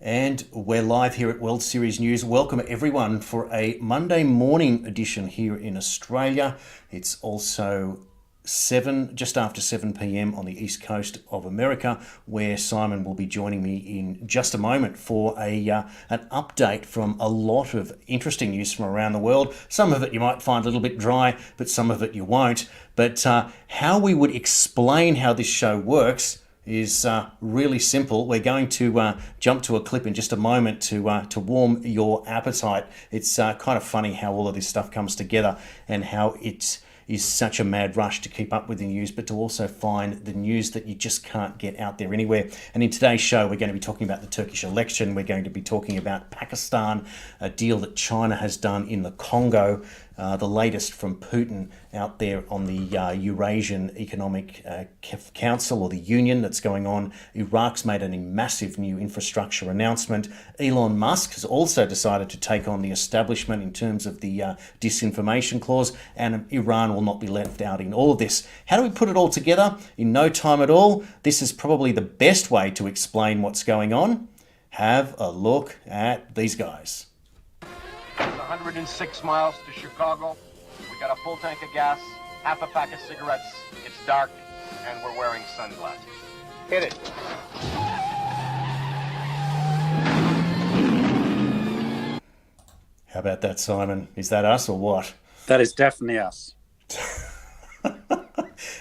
And we're live here at World Series News. Welcome everyone for a Monday morning edition here in Australia. It's also just after 7 p.m. on the east coast of America, where Simon will be joining me in just a moment for an update from a lot of interesting news from around the world. Some of it you might find a little bit dry, but some of it you won't. But how we would explain how this show works is really simple. We're going to jump to a clip in just a moment to warm your appetite. It's kind of funny how all of this stuff comes together and how it is such a mad rush to keep up with the news, but to also find the news that you just can't get out there anywhere. And in today's show, we're going to be talking about the Turkish election. We're going to be talking about Pakistan, a deal that China has done in the Congo, the latest from Putin out there on the Eurasian Economic Council, or the Union, that's going on. Iraq's made a massive new infrastructure announcement. Elon Musk has also decided to take on the establishment in terms of the disinformation clause, and Iran will not be left out in all of this. How do we put it all together in no time at all? This is probably the best way to explain what's going on. Have a look at these guys. 106 miles to Chicago. We got a full tank of gas, half a pack of cigarettes. It's dark, and we're wearing sunglasses. Hit it. How about that, Simon? Is that us or what? That is definitely us.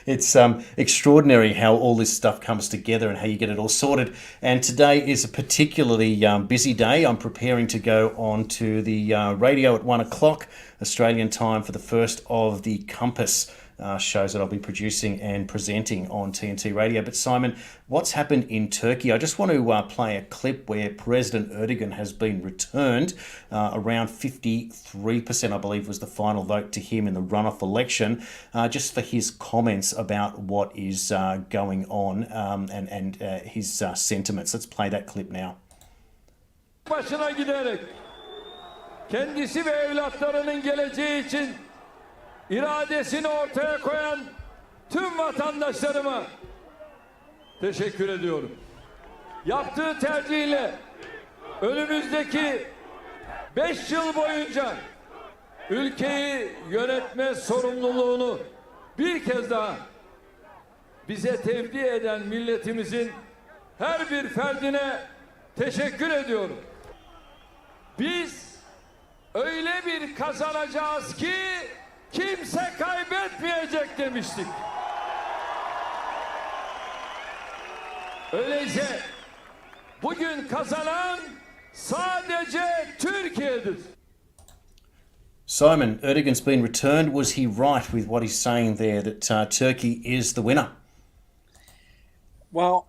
It's extraordinary how all this stuff comes together and how you get it all sorted. And today is a particularly busy day. I'm preparing to go on to the radio at 1 o'clock Australian time for the first of the Compass shows that I'll be producing and presenting on TNT Radio. But Simon, what's happened in Turkey? I just want to play a clip where President Erdogan has been returned. Around 53%, I believe, was the final vote to him in the runoff election, just for his comments about what is going on and his sentiments. Let's play that clip now. Başına giderek kendisi ve evlatlarının geleceği için iradesini ortaya koyan tüm vatandaşlarıma teşekkür ediyorum. Yaptığı tercihle önümüzdeki 5 yıl boyunca ülkeyi yönetme sorumluluğunu bir kez daha bize tevdi eden milletimizin her bir ferdine teşekkür ediyorum. Biz öyle bir kazanacağız ki kimse kaybetmeyecek demiştik. Öyleyse bugün kazanan sadece Türkiye'dir. Simon, Erdogan's been returned. Was he right with what he's saying there, that Turkey is the winner? Well,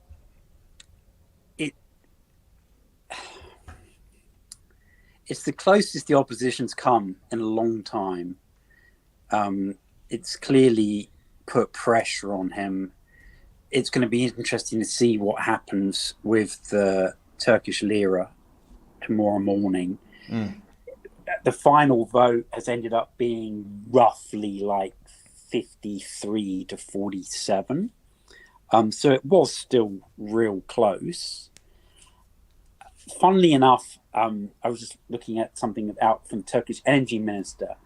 it's the closest the opposition's come in a long time. It's clearly put pressure on him. It's going to be interesting to see what happens with the Turkish lira tomorrow morning. The final vote has ended up being roughly like 53 to 47. So it was still real close. Funnily enough, I was just looking at something out from Turkish energy minister,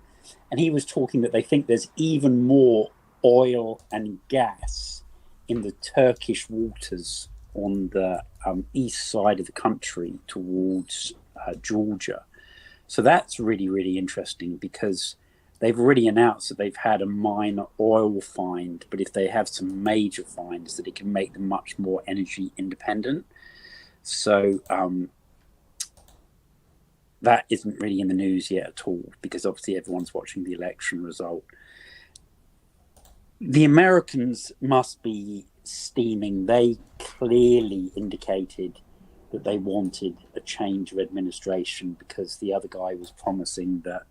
and he was talking that they think there's even more oil and gas in the Turkish waters on the east side of the country towards Georgia. So that's really, really interesting, because they've already announced that they've had a minor oil find, but if they have some major finds, that it can make them much more energy independent. So that isn't really in the news yet at all, because obviously everyone's watching the election result. The Americans must be steaming. They clearly indicated that they wanted a change of administration, because the other guy was promising that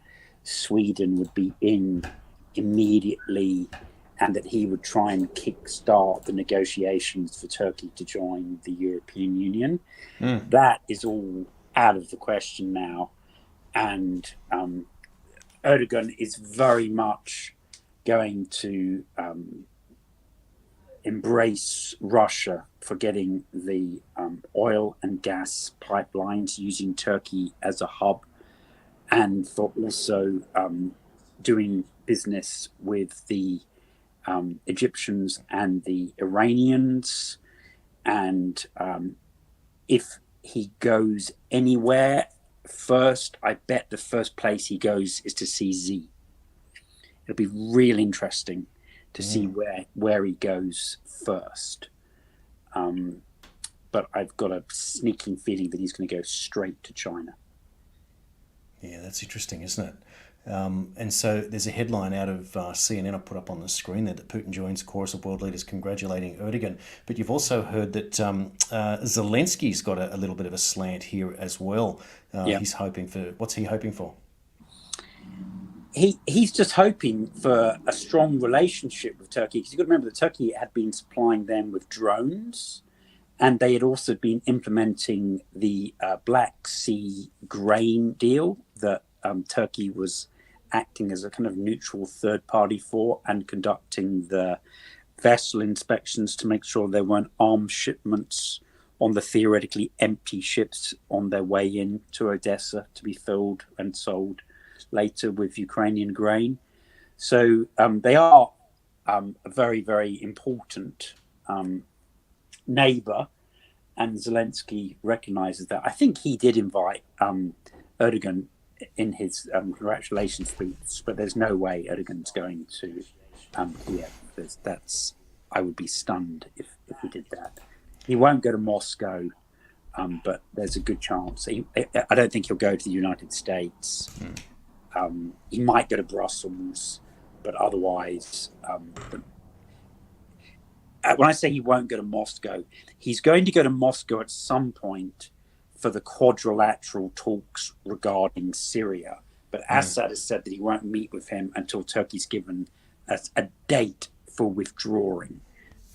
Sweden would be in immediately and that he would try and kickstart the negotiations for Turkey to join the European Union. That is all out of the question now. And Erdogan is very much going to embrace Russia for getting the oil and gas pipelines using Turkey as a hub, and for also doing business with the Egyptians and the Iranians. And if he goes anywhere first, I bet the first place he goes is to see Z. It'll be real interesting to see where he goes first. But I've got a sneaking feeling that he's going to go straight to China. Yeah, that's interesting, isn't it? And so there's a headline out of CNN I put up on the screen there that Putin joins chorus of world leaders congratulating Erdogan. But you've also heard that Zelensky's got a little bit of a slant here as well. He's hoping for, what's he hoping for? He's just hoping for a strong relationship with Turkey, because you've got to remember that Turkey had been supplying them with drones, and they had also been implementing the Black Sea grain deal that Turkey was acting as a kind of neutral third party for, and conducting the vessel inspections to make sure there weren't arms shipments on the theoretically empty ships on their way in to Odessa to be filled and sold later with Ukrainian grain. So they are a very, very important neighbor, and Zelensky recognizes that. I think he did invite Erdogan in his congratulations speech, but there's no way Erdogan's going to Kiev. I would be stunned if he did that. He won't go to Moscow, but there's a good chance. I don't think he'll go to the United States. He might go to Brussels, but otherwise, when I say he won't go to Moscow, he's going to go to Moscow at some point for the quadrilateral talks regarding Syria. But Assad has said that he won't meet with him until Turkey's given a date for withdrawing,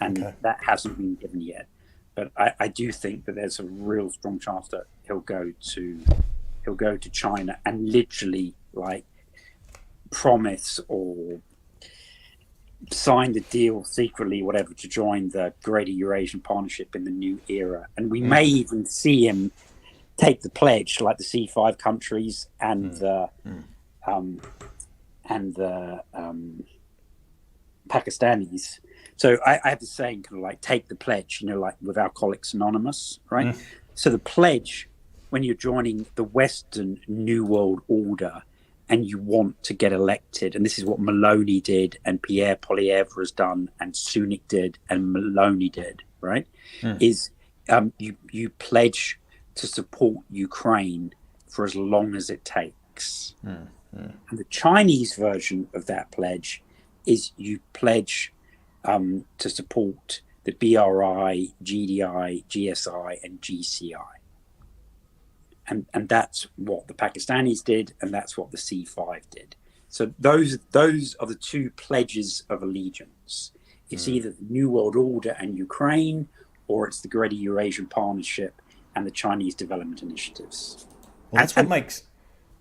and that hasn't been given yet. But I do think that there's a real strong chance that he'll go to China and literally promise or sign the deal secretly, whatever, to join the Greater Eurasian Partnership in the new era. And we may even see him take the pledge, like the C5 countries and the Pakistanis. So I have the saying, kind of like, take the pledge, like with Alcoholics Anonymous, right? So the pledge, when you're joining the Western New World Order and you want to get elected, and this is what Maloney did and Pierre Poilievre has done and Sunak did and Maloney did, right? Is you pledge to support Ukraine for as long as it takes. And the Chinese version of that pledge is you pledge to support the BRI, GDI, GSI, and GCI. And that's what the Pakistanis did, and that's what the C5 did. So those are the two pledges of allegiance. It's either the New World Order and Ukraine, or it's the Greater Eurasian Partnership and the Chinese development initiatives. Well, that's what makes...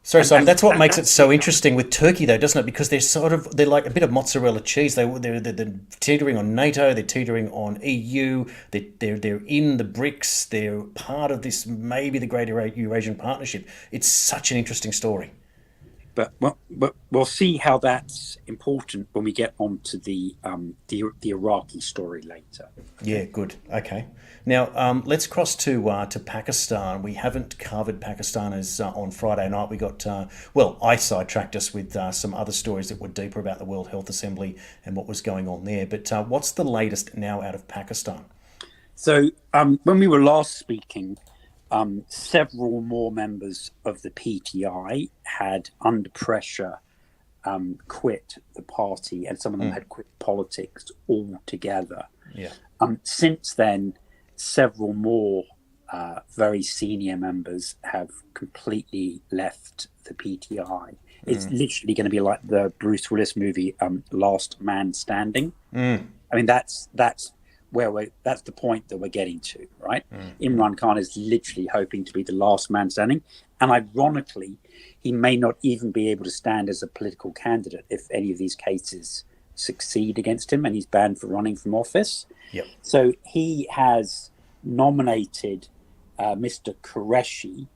Sorry, Simon. That's what makes it so interesting with Turkey, though, doesn't it? Because they're like a bit of mozzarella cheese. They're teetering on NATO. They're teetering on EU. They're in the BRICS. They're part of this, maybe the Greater Eurasian Partnership. It's such an interesting story. But we'll see how that's important when we get onto the Iraqi story later. Yeah, good. Okay. Now let's cross to Pakistan. We haven't covered Pakistan as on Friday night. We got I sidetracked us with some other stories that were deeper about the World Health Assembly and what was going on there. But what's the latest now out of Pakistan? So when we were last speaking, several more members of the PTI had, under pressure, quit the party, and some of them had quit politics altogether. Yeah. Since then, several more very senior members have completely left the PTI. It's literally going to be like the Bruce Willis movie, Last Man Standing. I mean, that's the point that we're getting to, right? Imran Khan is literally hoping to be the last man standing. And ironically, he may not even be able to stand as a political candidate if any of these cases succeed against him and he's banned for running from office. Yep. So he has nominated Mr. Qureshi,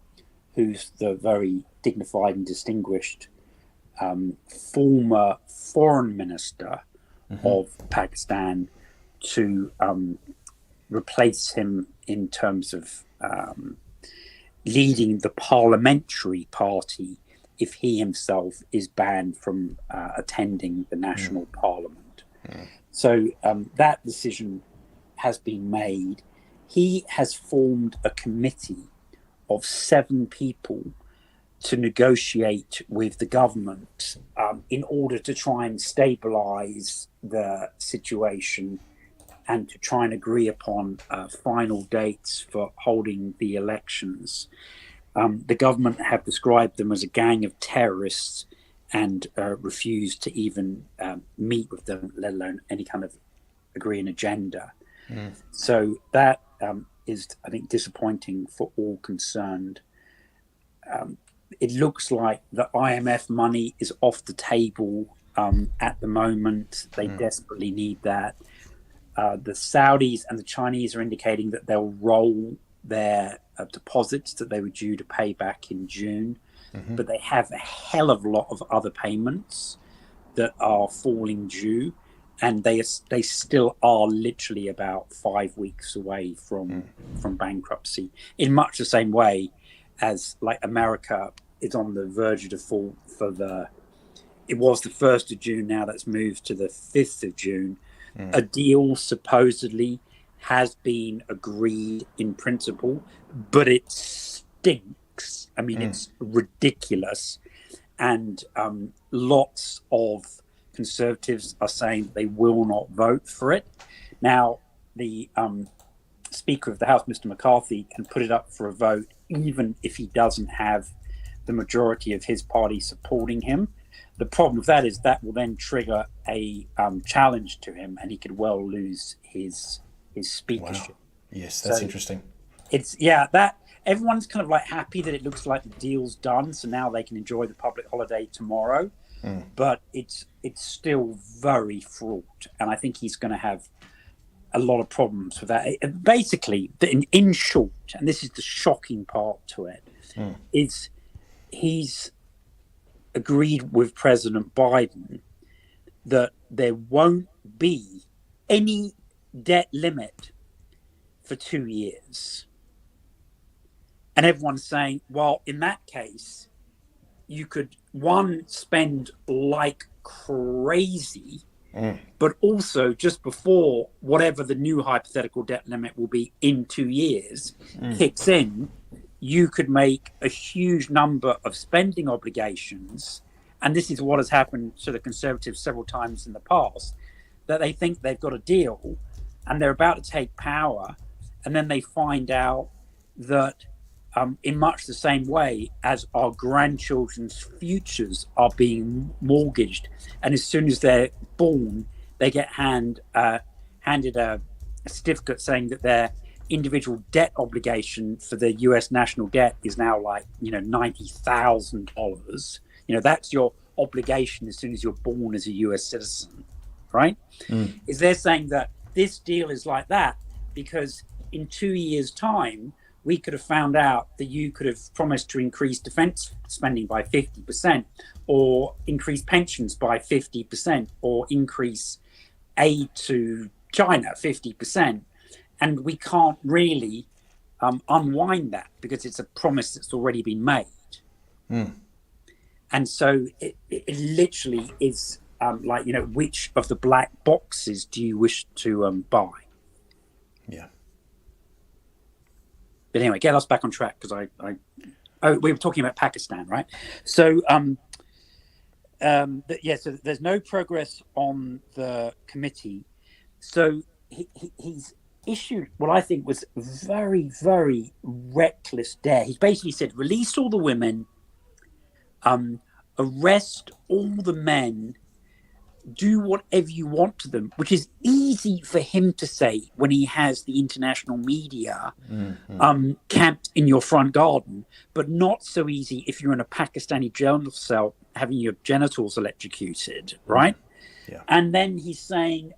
who's the very dignified and distinguished former foreign minister of Pakistan, to replace him in terms of leading the parliamentary party if he himself is banned from attending the national parliament. So that decision has been made. He has formed a committee of 7 people to negotiate with the government in order to try and stabilize the situation and to try and agree upon final dates for holding the elections. The government have described them as a gang of terrorists and refused to even meet with them, let alone any kind of agree an agenda. So that is, I think, disappointing for all concerned. It looks like the IMF money is off the table at the moment. They desperately need that. The Saudis and the Chinese are indicating that they'll roll their deposits that they were due to pay back in June, but they have a hell of a lot of other payments that are falling due, and they still are literally about 5 weeks away from bankruptcy, in much the same way as like America is on the verge of default it was the 1st of June, now that's moved to the 5th of June. A deal supposedly has been agreed in principle, but it stinks. I mean, it's ridiculous. And lots of conservatives are saying they will not vote for it. Now, the Speaker of the House, Mr. McCarthy, can put it up for a vote, even if he doesn't have the majority of his party supporting him. The problem with that is that will then trigger a challenge to him, and he could well lose his speakership. Wow. Yes, that's interesting. It's that everyone's kind of like happy that it looks like the deal's done, so now they can enjoy the public holiday tomorrow. But it's still very fraught, and I think he's going to have a lot of problems with that. Basically, in short, and this is the shocking part to it, is he's agreed with President Biden that there won't be any debt limit for 2 years. And everyone's saying, well, in that case, you could, one, spend like crazy, but also just before whatever the new hypothetical debt limit will be in 2 years kicks in, you could make a huge number of spending obligations. And this is what has happened to the Conservatives several times in the past, that they think they've got a deal and they're about to take power. And then they find out that in much the same way as our grandchildren's futures are being mortgaged. And as soon as they're born, they get handed a certificate saying that their individual debt obligation for the US national debt is now like, $90,000. That's your obligation as soon as you're born as a US citizen, right? Is they're saying that this deal is like that because in 2 years' time, we could have found out that you could have promised to increase defense spending by 50% or increase pensions by 50% or increase aid to China 50%. And we can't really unwind that because it's a promise that's already been made. And so it literally is which of the black boxes do you wish to buy? Yeah. But anyway, get us back on track because we were talking about Pakistan, right? So, so there's no progress on the committee. So he's issued what I think was very, very reckless dare. He basically said, release all the women, arrest all the men, do whatever you want to them, which is easy for him to say when he has the international media camped in your front garden, but not so easy if you're in a Pakistani jail cell having your genitals electrocuted, right? Yeah. And then he's saying,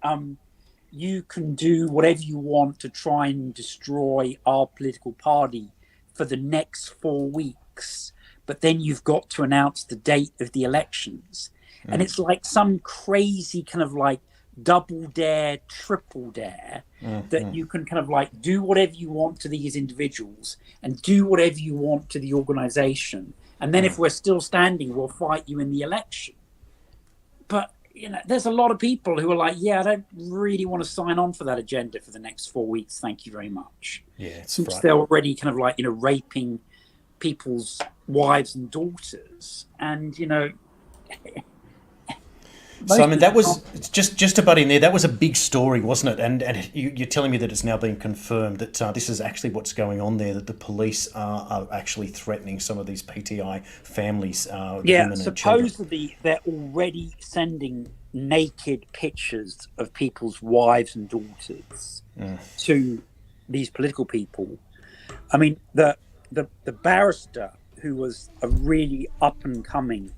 you can do whatever you want to try and destroy our political party for the next 4 weeks, but then you've got to announce the date of the elections. And it's like some crazy kind of like double dare, triple dare that you can kind of like do whatever you want to these individuals and do whatever you want to the organization. And then if we're still standing, we'll fight you in the election. But, you know, there's a lot of people who are like, yeah, I don't really want to sign on for that agenda for the next 4 weeks. Thank you very much. Yeah, Since they're already kind of like, you know, raping people's wives and daughters. And, you know... So, I mean, that was, just to butt in there, that was a big story, wasn't it? And you're telling me that it's now been confirmed that this is actually what's going on there, that the police are actually threatening some of these PTI families. Yeah, supposedly they're already sending naked pictures of people's wives and daughters to these political people. I mean, the barrister who was a really up-and-coming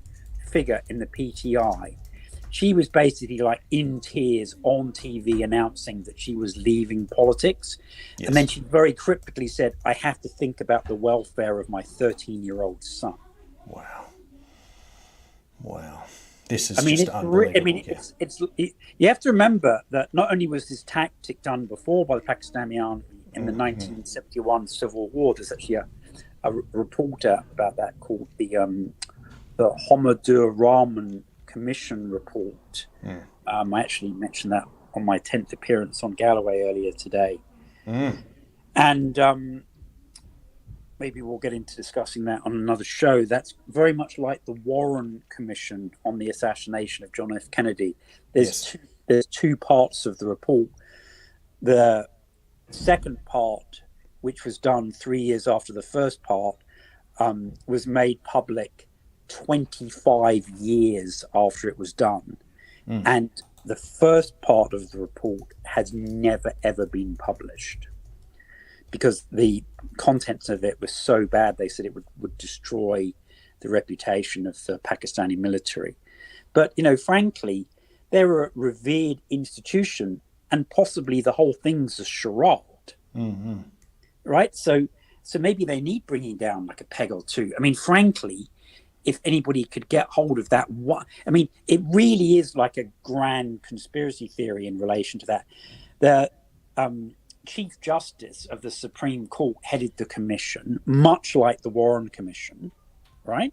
figure in the PTI, she was basically like in tears on TV announcing that she was leaving politics. Yes. And then she very cryptically said, I have to think about the welfare of my 13-year-old son. Wow. This is just unbelievable. You have to remember that not only was this tactic done before by the Pakistani army in the 1971 Civil War, there's actually a report out about that called the Homadur Rahman Commission report. I actually mentioned that on my 10th appearance on Galloway earlier today. And maybe we'll get into discussing that on another show. That's very much like the Warren Commission on the assassination of John F. Kennedy. There's two parts of the report. The second part, which was done 3 years after the first part, was made public 25 years after it was done. And the first part of the report has never, ever been published because the contents of it was so bad, they said it would destroy the reputation of the Pakistani military. But, you know, frankly, they're a revered institution and possibly the whole thing's a charade. Right? So maybe they need bringing down like a peg or two. I mean, frankly, if anybody could get hold of that, it really is like a grand conspiracy theory in relation to that. The Chief Justice of the Supreme Court headed the commission, much like the Warren Commission, right?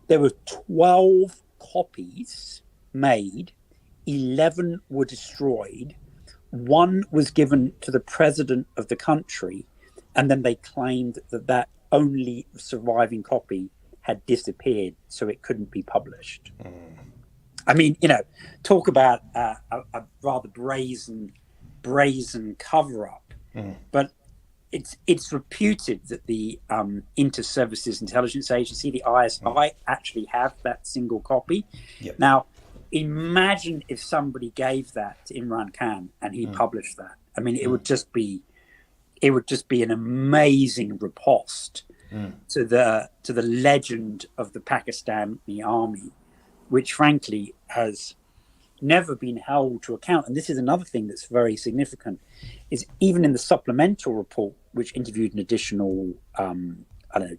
There were 12 copies made, 11 were destroyed, 1 was given to the president of the country, and then they claimed that only surviving copy had disappeared, so it couldn't be published. I mean, you know, talk about a rather brazen cover-up. But it's reputed that the Inter-Services Intelligence Agency, the ISI, actually have that single copy. Now, imagine if somebody gave that to Imran Khan and he published that. I mean, it would just be an amazing riposte to the legend of the Pakistani army, which frankly has never been held to account. And this is another thing that's very significant, is even in the supplemental report, which interviewed an additional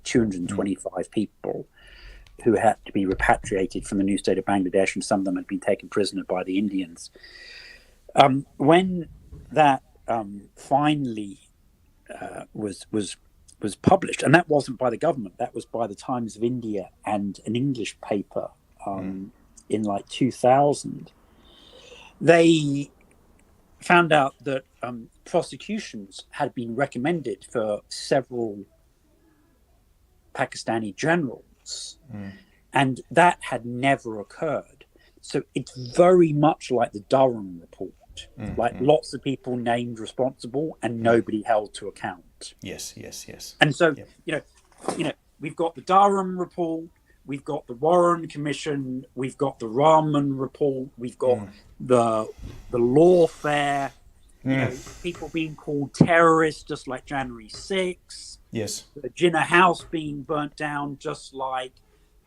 225 people who had to be repatriated from the new state of Bangladesh, and some of them had been taken prisoner by the Indians. When that finally was published, and that wasn't by the government, that was by the Times of India and an English paper in like 2000, they found out that prosecutions had been recommended for several Pakistani generals, and that had never occurred. So it's very much like the Durham report. Lots of people named responsible and nobody held to account. Yes. And so, you know, we've got the Durham report, we've got the Warren Commission, we've got the Rahman report, we've got the lawfare, you know, people being called terrorists, just like January 6th. The Jinnah House being burnt down, just like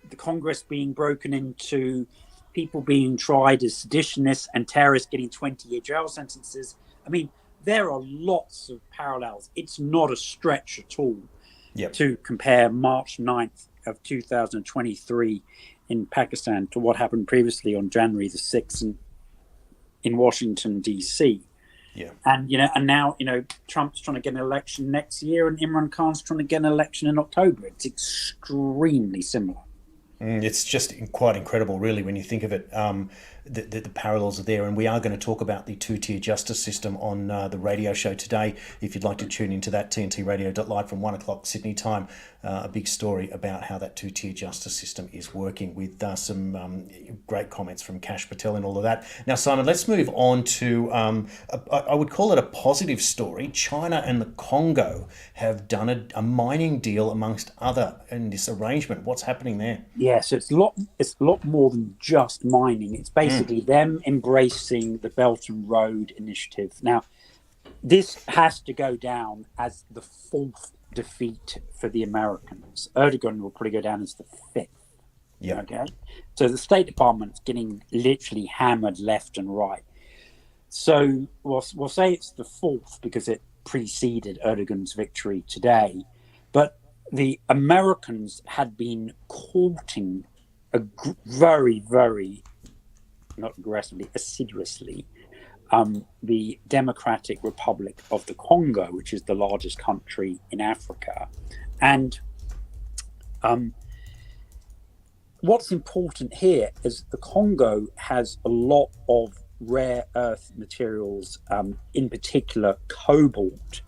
the Congress being broken into. people being tried as seditionists and terrorists getting 20-year jail sentences. I mean, there are lots of parallels. It's not a stretch at all to compare March 9th of 2023 in Pakistan to what happened previously on January the 6th in Washington, D.C. Yeah. And, and now, Trump's trying to get an election next year and Imran Khan's trying to get an election in October. It's extremely similar. It's just quite incredible, really, when you think of it. The parallels are there, and we are going to talk about the two-tier justice system on the radio show today. If you'd like to tune into that, tntradio.live from 1 o'clock Sydney time, a big story about how that two-tier justice system is working, with some great comments from Kash Patel and all of that. Now, Simon, let's move on to, I would call it a positive story. China and the Congo have done a mining deal amongst other in this arrangement. What's happening there? Yeah, so it's a lot more than just mining. It's basically them embracing the Belt and Road Initiative. Now, this has to go down as the fourth defeat for the Americans. Erdogan will probably go down as the fifth. Yeah. Okay. So the State Department's getting literally hammered left and right. So we'll say it's the fourth because it preceded Erdogan's victory today. But the Americans had been courting very, very, not aggressively, assiduously, the Democratic Republic of the Congo, which is the largest country in Africa. And what's important here is the Congo has a lot of rare earth materials, in particular cobalt,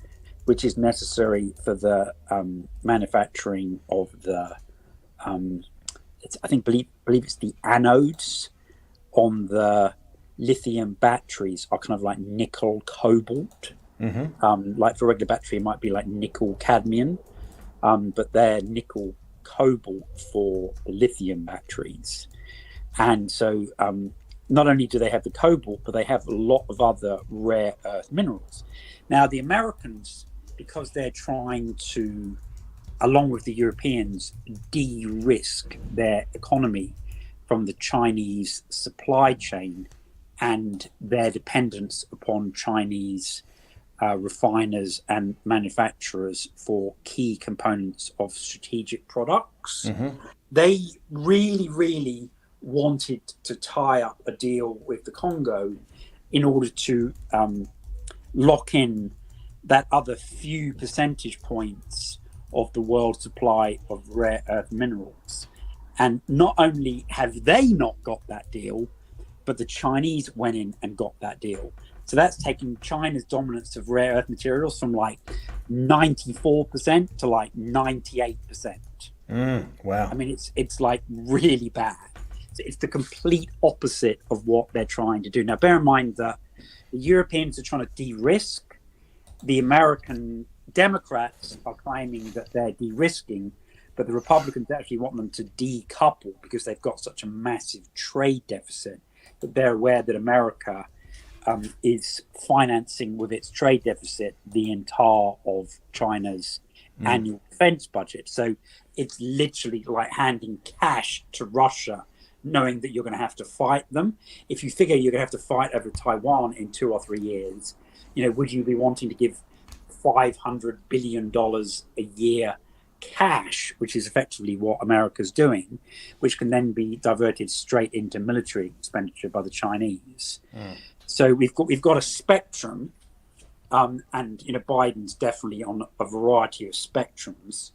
which is necessary for the manufacturing of the, believe it's the anodes on the lithium batteries are kind of like nickel cobalt. Like for a regular battery, it might be like nickel cadmium, but they're nickel cobalt for the lithium batteries. And so not only do they have the cobalt, but they have a lot of other rare earth minerals. Now, the Americans, because they're trying to, along with the Europeans, de-risk their economy from the Chinese supply chain and their dependence upon Chinese refiners and manufacturers for key components of strategic products. They really, really wanted to tie up a deal with the Congo in order to lock in that other few percentage points of the world supply of rare earth minerals. And not only have they not got that deal, but the Chinese went in and got that deal. So that's taken China's dominance of rare earth materials from like 94% to like 98%. Wow. I mean, it's like really bad. So it's the complete opposite of what they're trying to do. Now, bear in mind that the Europeans are trying to de-risk. The American Democrats are claiming that they're de-risking, but the Republicans actually want them to decouple because they've got such a massive trade deficit that they're aware that America is financing with its trade deficit the entire of China's annual defense budget. So it's literally like handing cash to Russia, knowing that you're going to have to fight them. If you figure you're going to have to fight over Taiwan in 2 or 3 years, would you be wanting to give $500 billion a year cash, which is effectively what America's doing, which can then be diverted straight into military expenditure by the Chinese? So we've got a spectrum, and Biden's definitely on a variety of spectrums,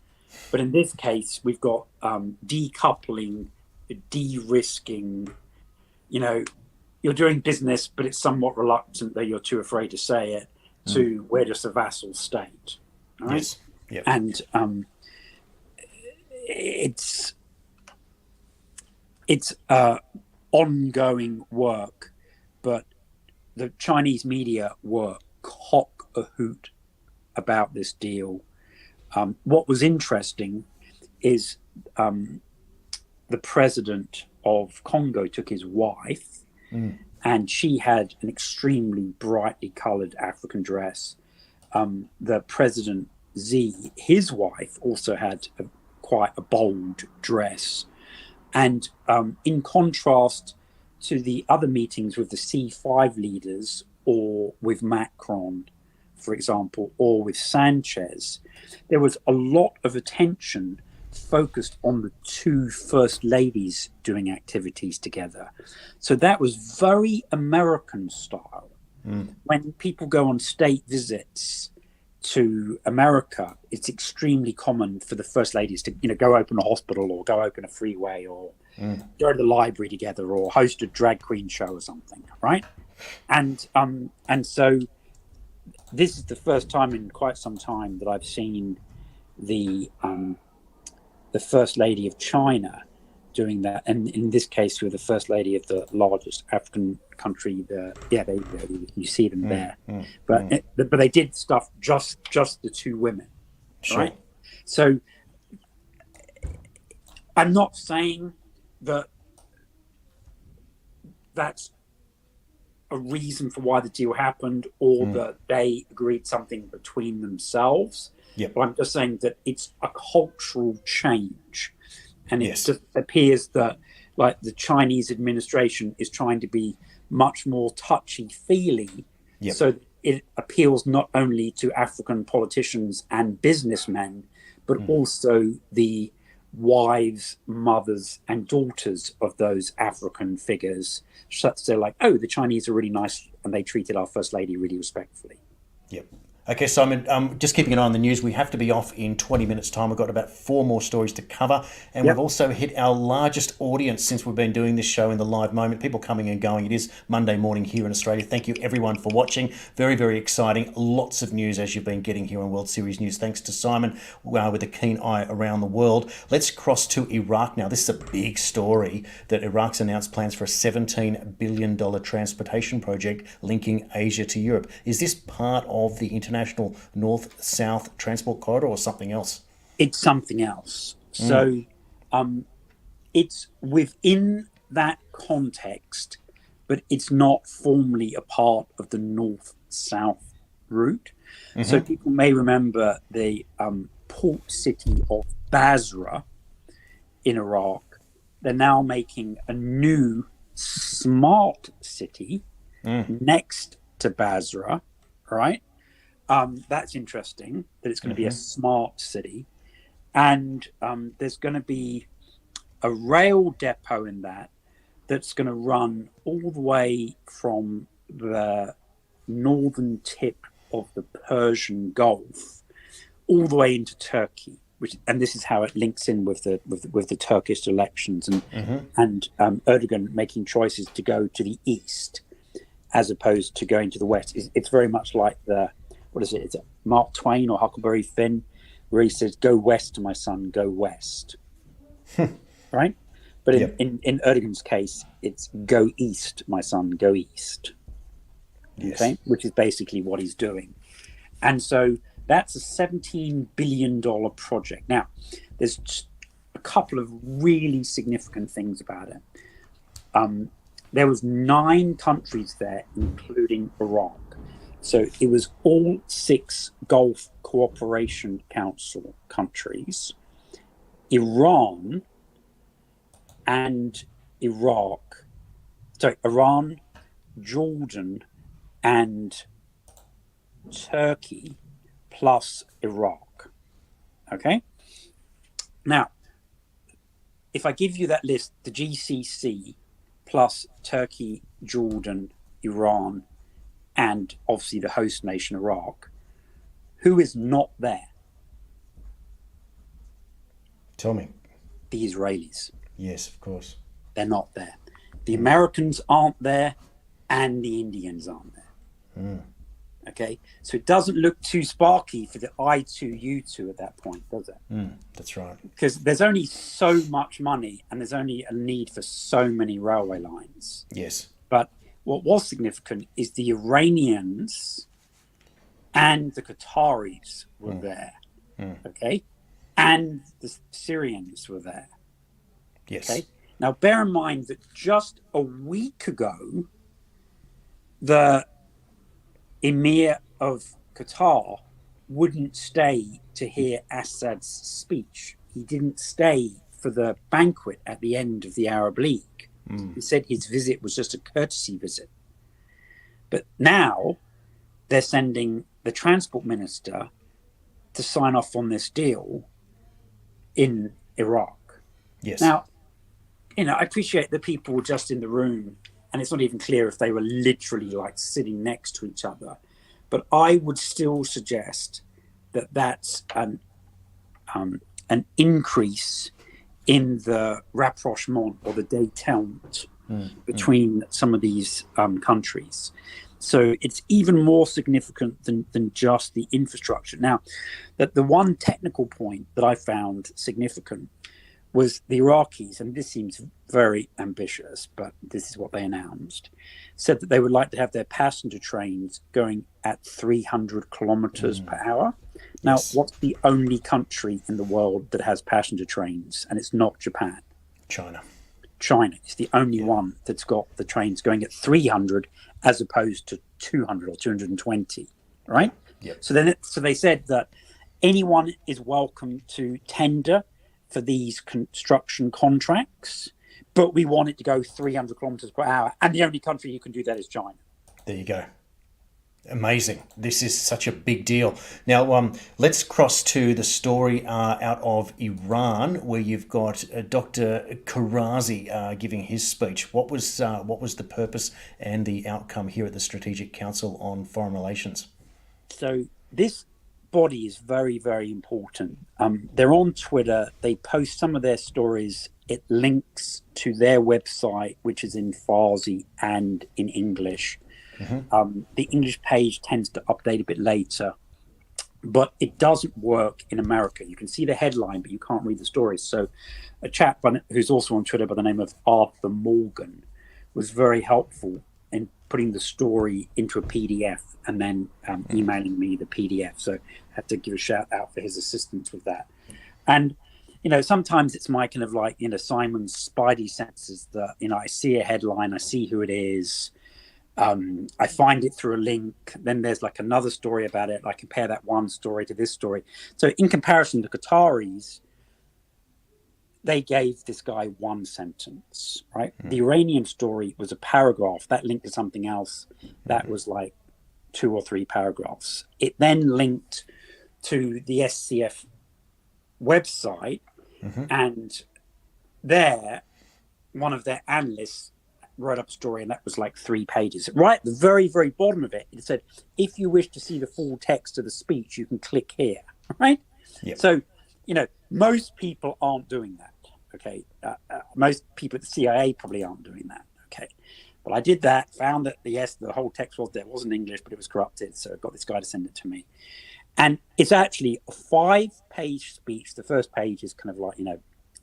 but in this case we've got decoupling, de-risking. You're doing business, but it's somewhat reluctant that you're too afraid to say it. To we're just a vassal state, right? Yes. Yep. And it's ongoing work, but the Chinese media were cock a hoot about this deal. What was interesting is the president of Congo took his wife, and she had an extremely brightly colored African dress. The President Z, his wife, also had quite a bold dress. And in contrast to the other meetings with the C5 leaders or with Macron, for example, or with Sanchez, there was a lot of attention focused on the two first ladies doing activities together. So that was very American style. When people go on state visits to America, it's extremely common for the first ladies to, go open a hospital or go open a freeway or go to the library together or host a drag queen show or something, right? And so this is the first time in quite some time that I've seen the first lady of China doing that, and in this case, with the first lady of the largest African country. You see them there, but they did stuff just the two women, right? So I'm not saying that that's a reason for why the deal happened or that they agreed something between themselves. But I'm just saying that it's a cultural change. And it just appears that, like, the Chinese administration is trying to be much more touchy-feely. So it appeals not only to African politicians and businessmen, but also the wives, mothers, and daughters of those African figures. So they're like, oh, the Chinese are really nice, and they treated our first lady really respectfully. Okay, Simon, just keeping an eye on the news. We have to be off in 20 minutes' time. We've got about 4 more stories to cover. And we've also hit our largest audience since we've been doing this show in the live moment. People coming and going. It is Monday morning here in Australia. Thank you, everyone, for watching. Very, very exciting. Lots of news as you've been getting here on World Series News. Thanks to Simon with a keen eye around the world. Let's cross to Iraq now. This is a big story that Iraq's announced plans for a $17 billion transportation project linking Asia to Europe. Is this part of the international north-south transport corridor or something else? It's something else. So it's within that context, but it's not formally a part of the north-south route. So people may remember the port city of Basra in Iraq. They're now making a new smart city next to Basra, right? That's interesting that it's going to be a smart city. And there's going to be a rail depot in that's going to run all the way from the northern tip of the Persian Gulf all the way into Turkey. And this is how it links in with the Turkish elections and Erdogan making choices to go to the east as opposed to going to the west. It's very much like what is it? It's Mark Twain or Huckleberry Finn, where he says, "Go west, my son, go west." Right? But in Erdogan's case, it's "Go east, my son, go east." Okay? Which is basically what he's doing. And so that's a $17 billion project. Now, there's just a couple of really significant things about it. There was 9 countries there, including Iraq. So it was all 6 Gulf Cooperation Council countries, Iran, Jordan, and Turkey, plus Iraq. Okay? Now, if I give you that list, the GCC, plus Turkey, Jordan, Iran, and obviously the host nation, Iraq, who is not there? Tell me. The Israelis. Yes, of course. They're not there. The Americans aren't there, and the Indians aren't there. Okay? So it doesn't look too sparky for the I2U2 at that point, does it? That's right. Because there's only so much money, and there's only a need for so many railway lines. Yes. But what was significant is the Iranians and the Qataris were there, okay? And the Syrians were there. Yes. Okay? Now, bear in mind that just a week ago, the Emir of Qatar wouldn't stay to hear Assad's speech. He didn't stay for the banquet at the end of the Arab League. He said his visit was just a courtesy visit. But now they're sending the transport minister to sign off on this deal in Iraq. Yes. Now, I appreciate that people were just in the room, and it's not even clear if they were literally like sitting next to each other. But I would still suggest that that's an increase in the rapprochement or the détente between some of these countries. So it's even more significant than just the infrastructure. Now, the one technical point that I found significant was the Iraqis, and this seems very ambitious, but this is what they announced, said that they would like to have their passenger trains going at 300 kilometers per hour. Now, what's the only country in the world that has passenger trains? And it's not Japan. China. China is the only one that's got the trains going at 300 as opposed to 200 or 220, right? Yep. So they said that anyone is welcome to tender for these construction contracts, but we want it to go 300 kilometers per hour. And the only country who can do that is China. There you go. Amazing. This is such a big deal. Now, let's cross to the story out of Iran, where you've got Dr. Karazi giving his speech. What was the purpose and the outcome here at the Strategic Council on Foreign Relations? So this body is very, very important. They're on Twitter. They post some of their stories. It links to their website, which is in Farsi and in English. The English page tends to update a bit later, but it doesn't work in America. You can see the headline, but you can't read the stories. So a chap who's also on Twitter by the name of Arthur Morgan was very helpful in putting the story into a PDF and then emailing me the PDF. So I have to give a shout out for his assistance with that. And, sometimes it's my kind of like, Simon's spidey senses that, I see a headline, I see who it is. I find it through a link. Then there's like another story about it. I compare that one story to this story. So in comparison, the Qataris, they gave this guy one sentence, right? The Iranian story was a paragraph that linked to something else that was like 2 or 3 paragraphs. It then linked to the SCF website, and there, one of their analysts wrote up a story, and that was like 3 pages. Right at the very, very bottom of it, it said, if you wish to see the full text of the speech, you can click here, right? Yep. So, most people aren't doing that, okay? Most people at the CIA probably aren't doing that, okay? But I did that, found that, the whole text was there. It wasn't English, but it was corrupted, so I got this guy to send it to me. And it's actually a 5-page speech. The first page is kind of like,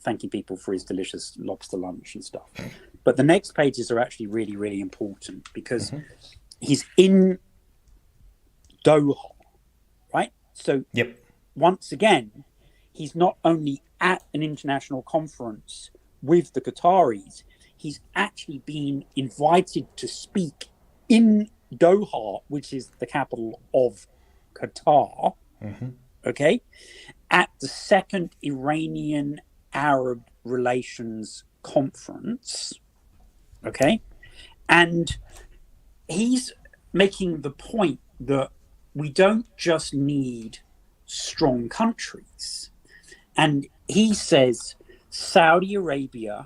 thanking people for his delicious lobster lunch and stuff. But the next pages are actually really, really important because he's in Doha, right? So once again, he's not only at an international conference with the Qataris, he's actually been invited to speak in Doha, which is the capital of Qatar, okay, at the second Iranian Arab Relations Conference, okay? And he's making the point that we don't just need strong countries. And he says Saudi Arabia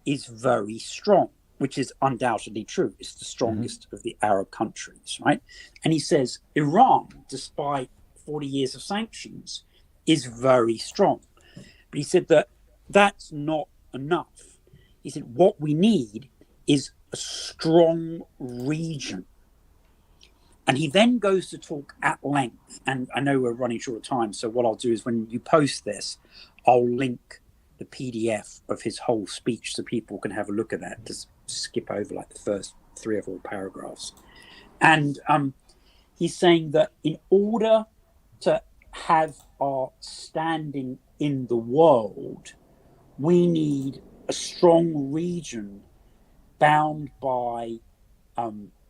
is very strong, which is undoubtedly true. It's the strongest of the Arab countries, right? And he says Iran, despite 40 years of sanctions, is very strong. But he said that that's not enough. He said what we need is a strong region. And he then goes to talk at length. And I know we're running short of time, so what I'll do is when you post this, I'll link the PDF of his whole speech so people can have a look at that. Just skip over like the first 3 or 4 paragraphs. And he's saying that in order to have our standing in the world, we need a strong region bound by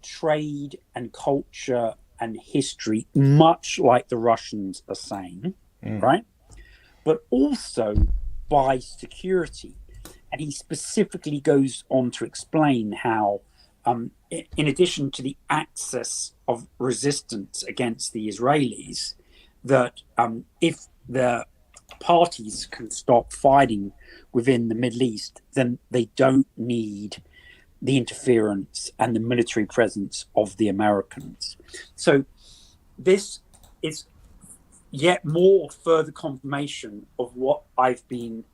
trade and culture and history, much like the Russians are saying, right? But also by security. And he specifically goes on to explain how, in addition to the axis of resistance against the Israelis, that if the parties can stop fighting within the Middle East, then they don't need the interference and the military presence of the Americans. So this is yet more further confirmation of what I've been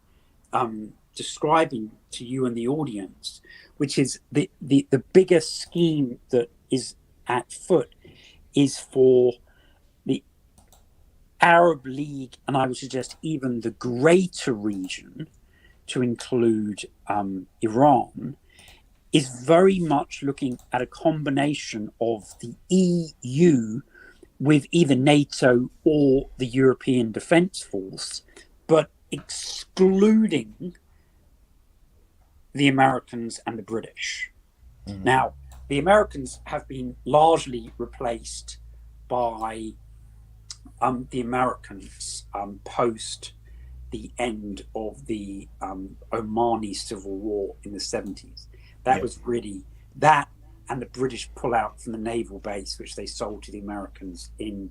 describing to you and the audience, which is the biggest scheme that is at foot is for the Arab League, and I would suggest even the greater region, to include Iran, is very much looking at a combination of the EU with either NATO or the European Defence Force, but excluding the Americans and the British. Mm-hmm. Now, the Americans have been largely replaced by the Americans post the end of the Omani Civil War in the 70s. That was really that, and the British pull out from the naval base, which they sold to the Americans in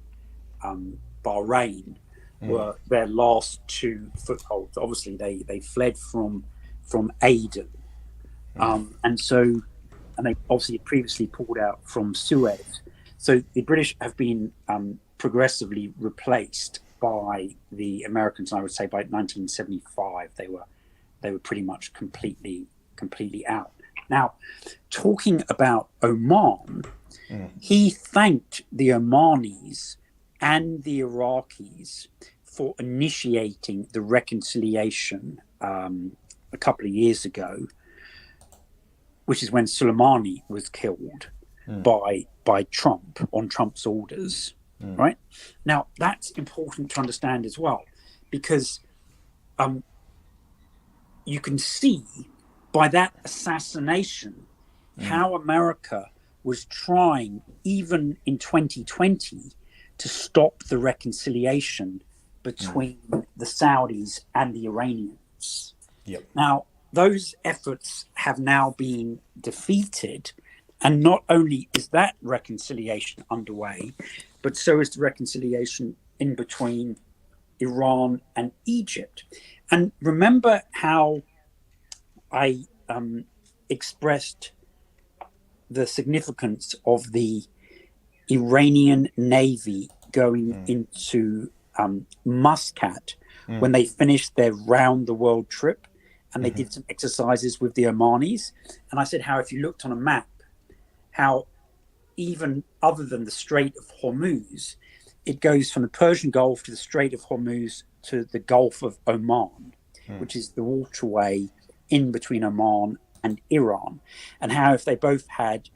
Bahrain, were their last two footholds. Obviously, they fled from Aden, and they obviously previously pulled out from Suez. So the British have been progressively replaced by the Americans. And I would say by 1975, they were pretty much completely out. Now, talking about Oman, he thanked the Omanis and the Iraqis for initiating the reconciliation a couple of years ago, which is when Soleimani was killed by Trump on Trump's orders. Right? Now, that's important to understand as well, because you can see by that assassination how America was trying, even in 2020, to stop the reconciliation between the Saudis and the Iranians. Yep. Now, those efforts have now been defeated, and not only is that reconciliation underway, but so is the reconciliation in between Iran and Egypt. And remember how I expressed the significance of the Iranian Navy going into Muscat when they finished their round-the-world trip, and they did some exercises with the Omanis. And I said how if you looked on a map, how even other than the Strait of Hormuz, it goes from the Persian Gulf to the Strait of Hormuz to the Gulf of Oman, which is the waterway in between Oman and Iran. And how if they both had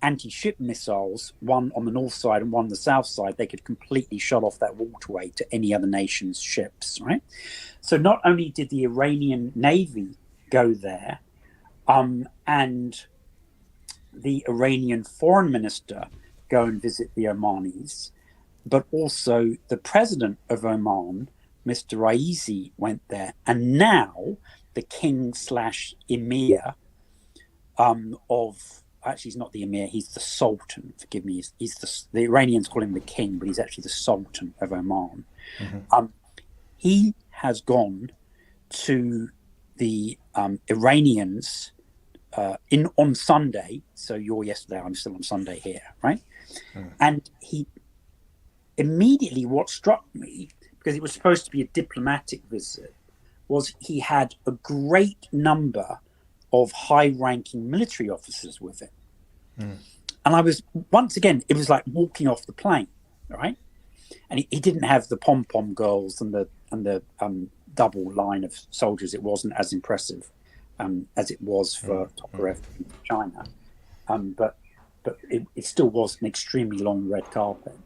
anti-ship missiles, one on the north side and one on the south side, they could completely shut off that waterway to any other nation's ships, right? So not only did the Iranian Navy go there, and the Iranian foreign minister go and visit the Omanis, but also the president of Oman, Mr. Raisi, went there. And now the king/emir actually he's not the emir, he's the sultan, forgive me, the Iranians call him the king, but he's actually the sultan of Oman. He has gone to the Iranians on Sunday, so you're yesterday, I'm still on Sunday here, right? And he immediately, what struck me, because it was supposed to be a diplomatic visit, was he had a great number of high-ranking military officers with him. And I was, once again, it was like walking off the plane, right? And he didn't have the pom-pom girls and the double line of soldiers. It wasn't as impressive as it was for Tokarev in China. But it still was an extremely long red carpet.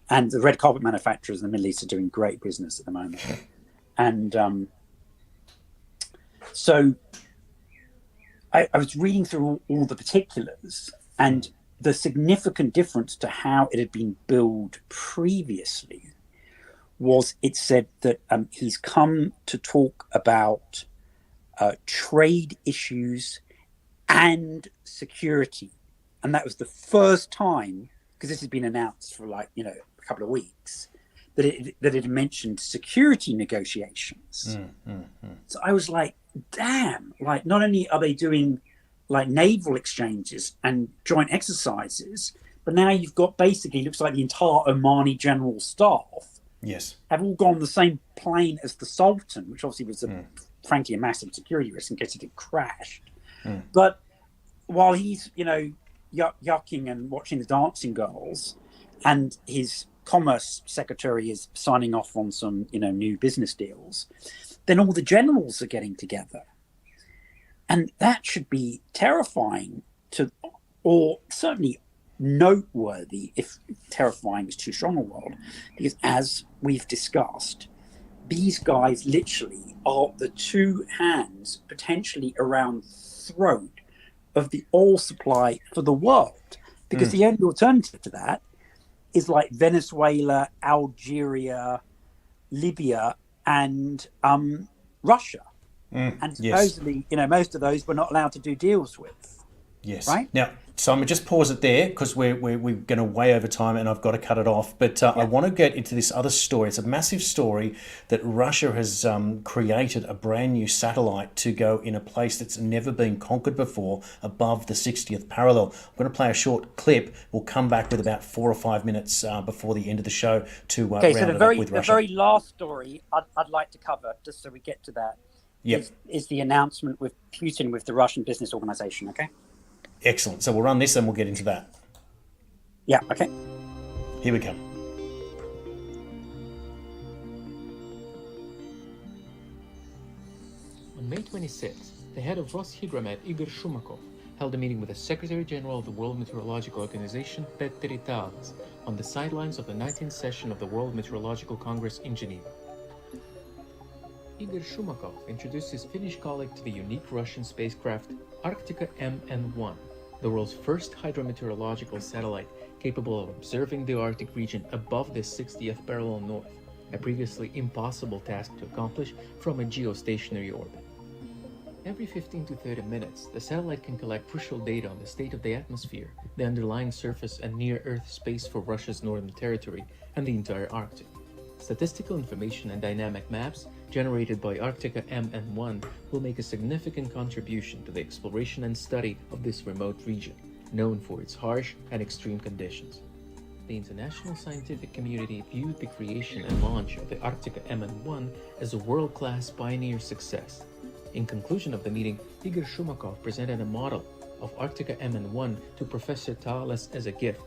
And the red carpet manufacturers in the Middle East are doing great business at the moment. And so I was reading through all the particulars, and the significant difference to how it had been billed previously was it said that he's come to talk about trade issues, and security. And that was the first time, because this has been announced for a couple of weeks, that it mentioned security negotiations. So I was like, damn, like not only are they doing like naval exchanges and joint exercises, but now you've got basically, looks like the entire Omani general staff have all gone on the same plane as the Sultan, which obviously was frankly a massive security risk in case it had crashed. But while he's, yucking and watching the dancing girls, and his commerce secretary is signing off on some, new business deals, then all the generals are getting together. And that should be terrifying or certainly noteworthy, if terrifying is too strong a word, because as we've discussed, these guys literally are the two hands potentially around the throat of the oil supply for the world. Because the only alternative to that is like Venezuela, Algeria, Libya, and Russia. And supposedly, most of those we're not allowed to do deals with. Yes. Right? Now, Simon, just pause it there because we're going to way over time and I've got to cut it off. But I want to get into this other story. It's a massive story that Russia has created a brand new satellite to go in a place that's never been conquered before, above the 60th parallel. I'm going to play a short clip. We'll come back with about 4 or 5 minutes before the end of the show to round it up with Russia. The very last story I'd like to cover, just so we get to that, is the announcement with Putin with the Russian Business Organization, okay? Excellent. So we'll run this and we'll get into that. Yeah, okay. Here we come. On May 26th, the head of Roshydromet, Igor Shumakov, held a meeting with the Secretary General of the World Meteorological Organization, Petri Tals, on the sidelines of the 19th session of the World Meteorological Congress in Geneva. Igor Shumakov introduced his Finnish colleague to the unique Russian spacecraft Arctica MN1, the world's first hydrometeorological satellite capable of observing the Arctic region above the 60th parallel north, a previously impossible task to accomplish from a geostationary orbit. Every 15 to 30 minutes, the satellite can collect crucial data on the state of the atmosphere, the underlying surface and near-Earth space for Russia's northern territory and the entire Arctic. Statistical information and dynamic maps generated by Arctica MN1 will make a significant contribution to the exploration and study of this remote region, known for its harsh and extreme conditions. The international scientific community viewed the creation and launch of the Arctica MN1 as a world-class pioneer success. In conclusion of the meeting, Igor Shumakov presented a model of Arctica MN1 to Professor Thales as a gift,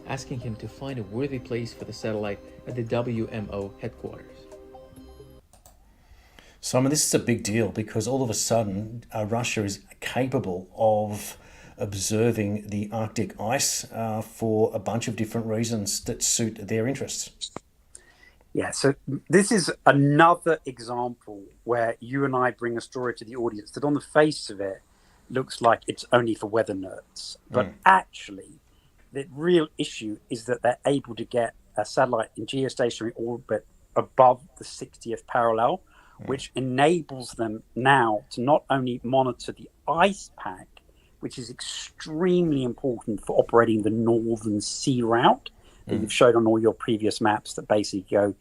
asking him to find a worthy place for the satellite at the WMO headquarters. Simon, this is a big deal because all of a sudden Russia is capable of observing the Arctic ice for a bunch of different reasons that suit their interests. Yeah, so this is another example where you and I bring a story to the audience that on the face of it looks like it's only for weather nerds. But actually, the real issue is that they're able to get a satellite in geostationary orbit above the 60th parallel, which enables them now to not only monitor the ice pack, which is extremely important for operating the Northern Sea route that you've showed on all your previous maps that basically go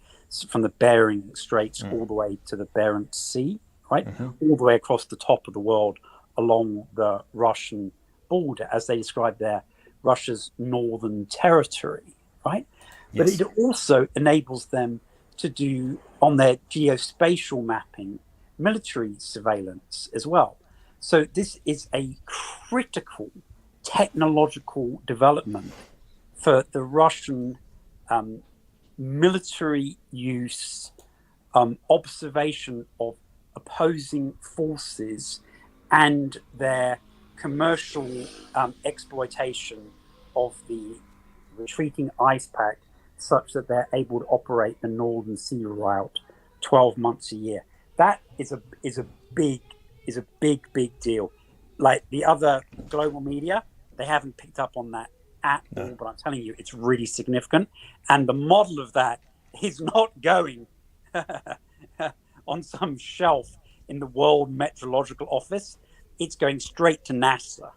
from the Bering Straits all the way to the Barents Sea, right? All the way across the top of the world along the Russian border, as they describe there, Russia's northern territory, right? But it also enables them to do, on their geospatial mapping, military surveillance as well. So this is a critical technological development for the Russian military use, observation of opposing forces, and their commercial exploitation of the retreating ice pack, such that they're able to operate the Northern Sea route 12 months a year. That is a big deal. Like the other global media, they haven't picked up on that at all, but I'm telling you, it's really significant. And the model of that is not going on some shelf in the World Meteorological Office, it's going straight to NASA.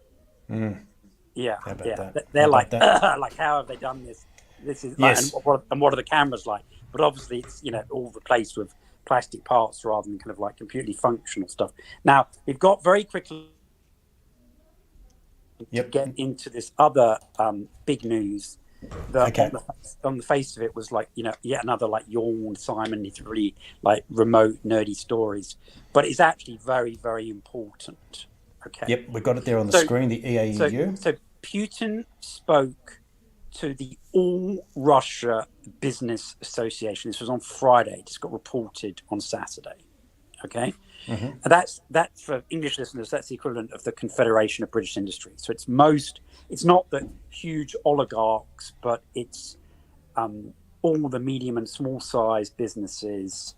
Yeah, How about yeah. that? They're How like, about that? like, how have they done this? This is Yes. like, and what are the cameras like? But obviously, it's all replaced with plastic parts rather than kind of like completely functional stuff. Now we've got very quickly to get into this other big news. Okay. On the face of it was like yet another like yawn, Simon. It's really like remote nerdy stories, but it's actually very, very important. Okay. Yep, we've got it there on the screen, the EAEU. So Putin spoke to the All Russia Business Association. This was on Friday. It just got reported on Saturday. Okay. And that's for English listeners, that's the equivalent of the Confederation of British Industry. So it's not the huge oligarchs, but it's all the medium and small size businesses.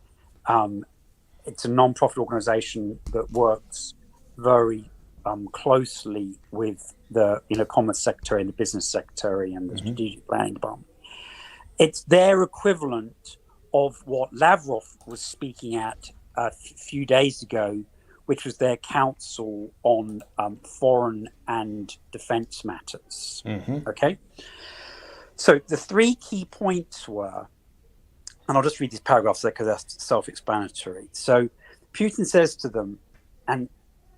It's a non-profit organization that works very closely with the commerce secretary and the business secretary and the strategic planning department. It's their equivalent of what Lavrov was speaking at a few days ago, which was their council on foreign and defense matters. Okay. So the three key points were, and I'll just read these paragraphs there because they're self-explanatory. So Putin says to them, and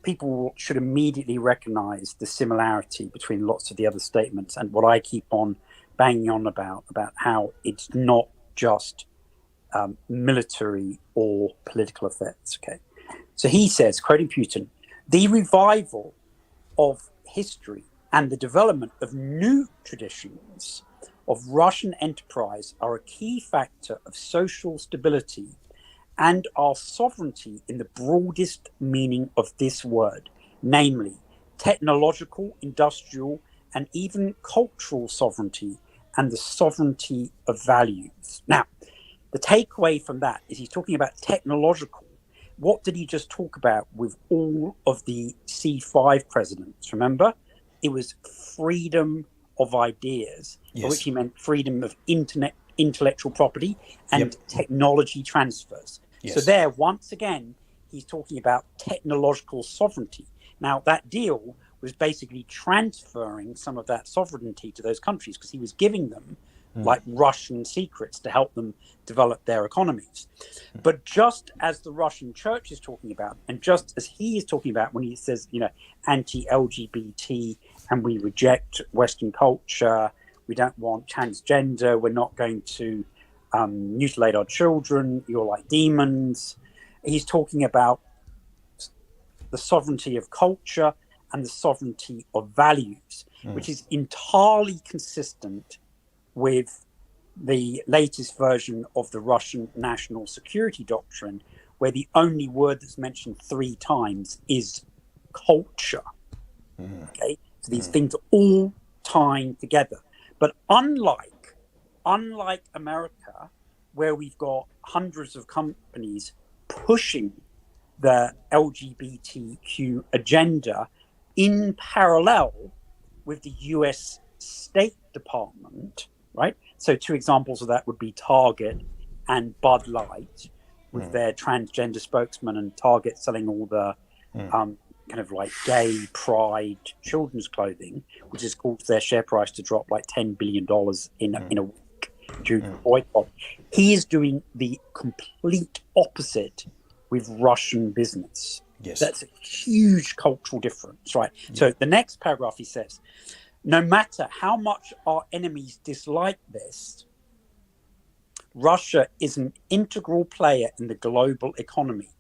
people should immediately recognize the similarity between lots of the other statements and what I keep on banging on about how it's not just military or political effects. Okay. So he says, quoting Putin, the revival of history and the development of new traditions of Russian enterprise are a key factor of social stability and our sovereignty in the broadest meaning of this word, namely technological, industrial, and even cultural sovereignty and the sovereignty of values. Now, the takeaway from that is he's talking about technological. What did he just talk about with all of the C5 presidents? Remember, it was freedom of ideas, by which he meant freedom of intellectual property and technology transfers. So there, once again, he's talking about technological sovereignty. Now, that deal was basically transferring some of that sovereignty to those countries because he was giving them like Russian secrets to help them develop their economies. But just as the Russian church is talking about, and just as he is talking about when he says, anti-LGBT and we reject Western culture, we don't want transgender, we're not going to mutilate our children, you're like demons. He's talking about the sovereignty of culture and the sovereignty of values, which is entirely consistent with the latest version of the Russian national security doctrine, where the only word that's mentioned 3 times is culture. Okay, so these things are all tying together. But unlike America, where we've got hundreds of companies pushing the LGBTQ agenda in parallel with the US State Department, right? So 2 examples of that would be Target and Bud Light with their transgender spokesman, and Target selling all the kind of like gay pride children's clothing, which has caused their share price to drop like $10 billion in a week due to the boycott. He is doing the complete opposite with Russian business. Yes. That's a huge cultural difference, right? So the next paragraph he says, no matter how much our enemies dislike this, Russia is an integral player in the global economy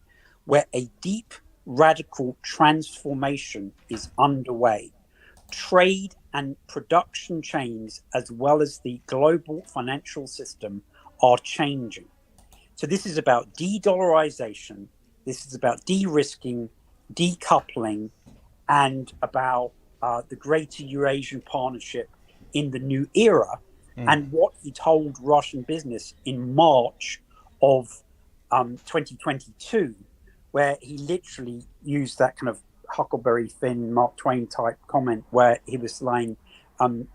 where a deep, radical transformation is underway. Trade and production chains, as well as the global financial system, are changing. So this is about de-dollarization, this is about de-risking, decoupling, and about the Greater Eurasian Partnership in the new era. And what he told Russian business in March of 2022, where he literally used that kind of Huckleberry Finn, Mark Twain type comment where he was saying,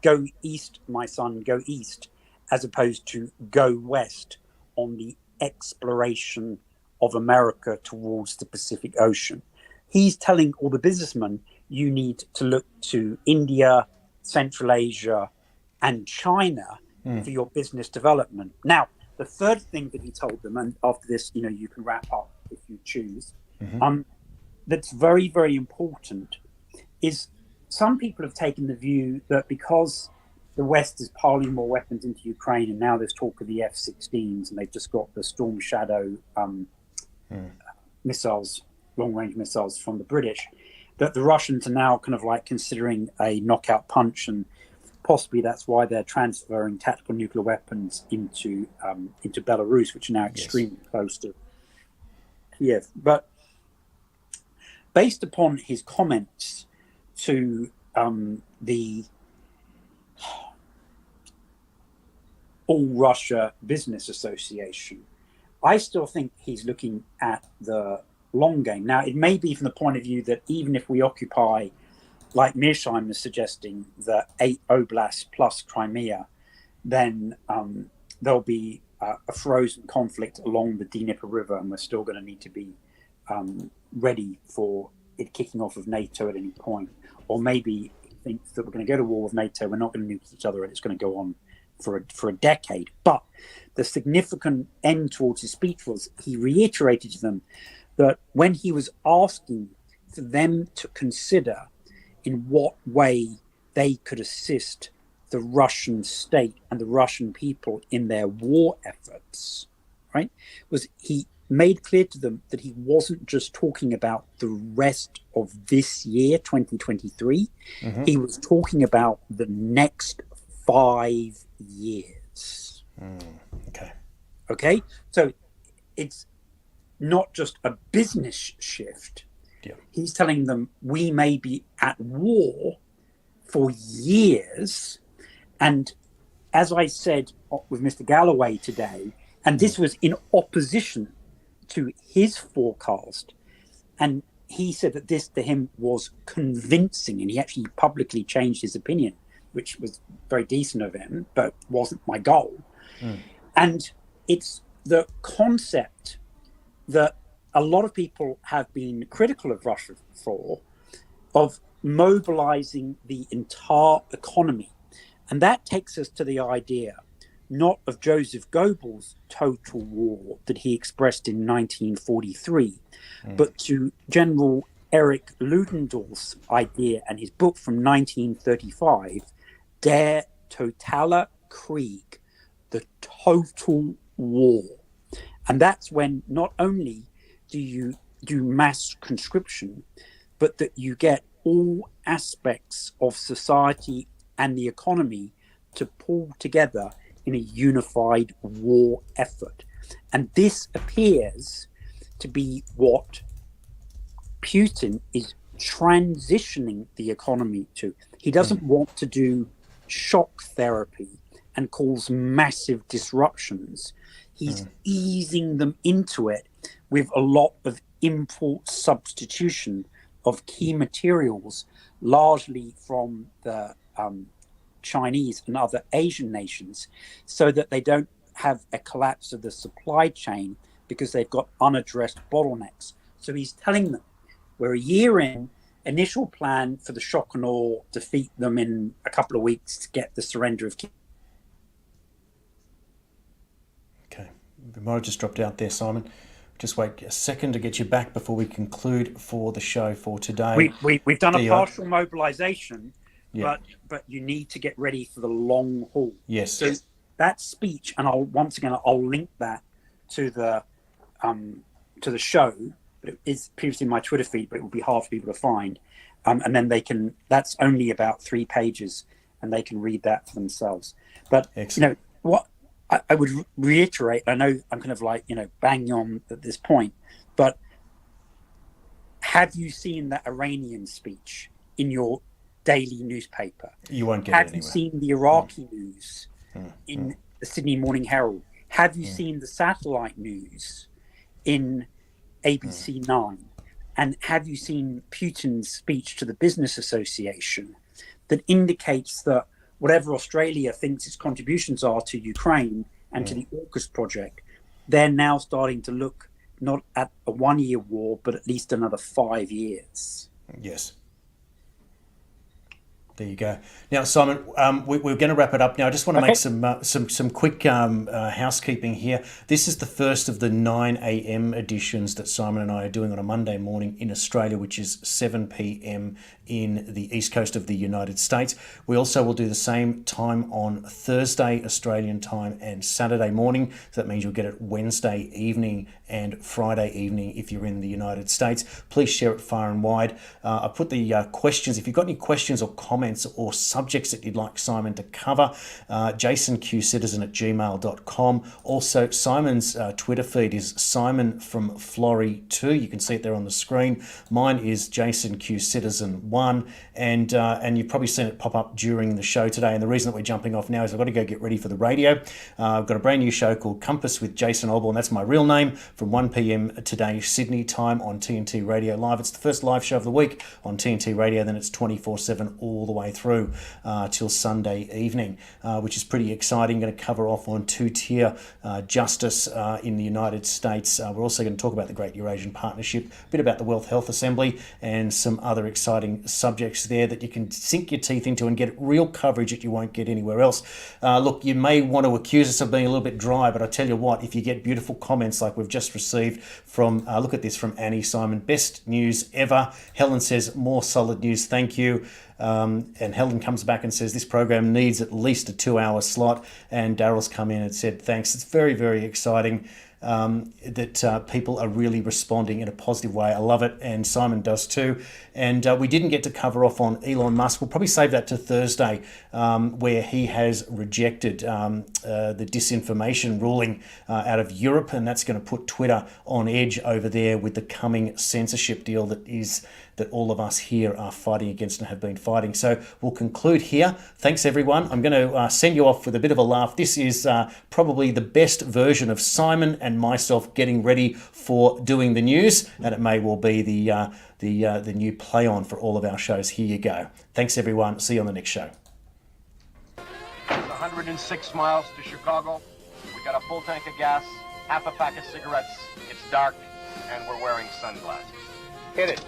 go east, my son, go east, as opposed to go west on the exploration of America towards the Pacific Ocean. He's telling all the businessmen, you need to look to India, Central Asia, and China for your business development. Now, the third thing that he told them, and after this, you can wrap up if you choose, that's very, very important, is some people have taken the view that because the West is piling more weapons into Ukraine, and now there's talk of the F-16s, and they've just got the Storm Shadow missiles, long-range missiles from the British, that the Russians are now kind of like considering a knockout punch, and possibly that's why they're transferring tactical nuclear weapons into Belarus, which are now extremely close to Kiev. But based upon his comments to the All Russia Business Association, I still think he's looking at the long game. Now, it may be from the point of view that even if we occupy, like Mearsheimer is suggesting, the 8 oblasts plus Crimea, then there'll be a frozen conflict along the Dnieper River, and we're still going to need to be ready for it kicking off of NATO at any point. Or maybe he thinks that we're going to go to war with NATO, we're not going to nuke each other, and it's going to go on for a decade. But the significant end towards his speech was he reiterated to them that when he was asking for them to consider in what way they could assist the Russian state and the Russian people in their war efforts, right, was he made clear to them that he wasn't just talking about the rest of this year, 2023. He was talking about the next 5 years. Okay. So it's not just a business shift. He's telling them we may be at war for years. And as I said with Mr. Galloway today, and this was in opposition to his forecast, and he said that this to him was convincing, and he actually publicly changed his opinion, which was very decent of him, but wasn't my goal. And it's the concept that a lot of people have been critical of Russia for, of mobilizing the entire economy. And that takes us to the idea, not of Joseph Goebbels' total war that he expressed in 1943, but to General Erich Ludendorff's idea and his book from 1935, Der totale Krieg, the total war. And that's when not only do you do mass conscription, but that you get all aspects of society and the economy to pull together in a unified war effort. And this appears to be what Putin is transitioning the economy to. He doesn't want to do shock therapy and cause massive disruptions. He's easing them into it with a lot of import substitution of key materials, largely from the Chinese and other Asian nations, so that they don't have a collapse of the supply chain because they've got unaddressed bottlenecks. So he's telling them, we're a year in, initial plan for the shock and awe, defeat them in a couple of weeks to get the surrender of Kiev. Okay, we might have just dropped out there, Simon. Just wait a second to get you back before we conclude for the show for today. We've done a partial mobilization, but you need to get ready for the long haul. Yes. So that speech, and I'll link that to the show. But it is previously in my Twitter feed, but it will be hard for people to find. And then they can. That's only about 3 pages, and they can read that for themselves. But excellent. What I would reiterate, I know I'm kind of like, banging on at this point, but have you seen that Iranian speech in your daily newspaper? You won't get it anywhere. Have you seen the Iraqi news in the Sydney Morning Herald? Have you seen the satellite news in ABC 9? And have you seen Putin's speech to the Business Association that indicates that whatever Australia thinks its contributions are to Ukraine and to the AUKUS project, they're now starting to look not at a 1 year war, but at least another 5 years. Yes. There you go. Now, Simon, we're going to wrap it up now. I just want to make some quick housekeeping here. This is the first of the 9 a.m. editions that Simon and I are doing on a Monday morning in Australia, which is 7 p.m. in the east coast of the United States. We also will do the same time on Thursday, Australian time, and Saturday morning. So that means you'll get it Wednesday evening and Friday evening if you're in the United States. Please share it far and wide. I put the questions. If you've got any questions or comments or subjects that you'd like Simon to cover, jasonqcitizen@gmail.com. Also, Simon's Twitter feed is Simon from Flory2. You can see it there on the screen. Mine is JasonQCitizen1, and you've probably seen it pop up during the show today. And the reason that we're jumping off now is I've got to go get ready for the radio. I've got a brand new show called Compass with Jason Osborne. That's my real name, from 1 p.m. today, Sydney time, on TNT Radio Live. It's the first live show of the week on TNT Radio. Then it's 24/7 all the way through till Sunday evening, which is pretty exciting. Going to cover off on two-tier justice in the United States. We're also going to talk about the Greater Eurasian Partnership, a bit about the World Health Assembly, and some other exciting subjects there that you can sink your teeth into and get real coverage that you won't get anywhere else. Look, you may want to accuse us of being a little bit dry, but I tell you what, if you get beautiful comments like we've just received from, look at this, from Annie Simon, best news ever. Helen says, more solid news, thank you. And Helen comes back and says this program needs at least a 2-hour slot. And Daryl's come in and said thanks. It's very, very exciting that people are really responding in a positive way. I love it, and Simon does too. And we didn't get to cover off on Elon Musk. We'll probably save that to Thursday, where he has rejected the disinformation ruling out of Europe, and that's going to put Twitter on edge over there with the coming censorship deal that all of us here are fighting against and have been fighting. So we'll conclude here. Thanks, everyone. I'm going to send you off with a bit of a laugh. This is probably the best version of Simon and myself getting ready for doing the news, and it may well be the new play on for all of our shows. Here you go. Thanks, everyone. See you on the next show. 106 miles to Chicago. We got a full tank of gas, half a pack of cigarettes. It's dark, and we're wearing sunglasses. Hit it.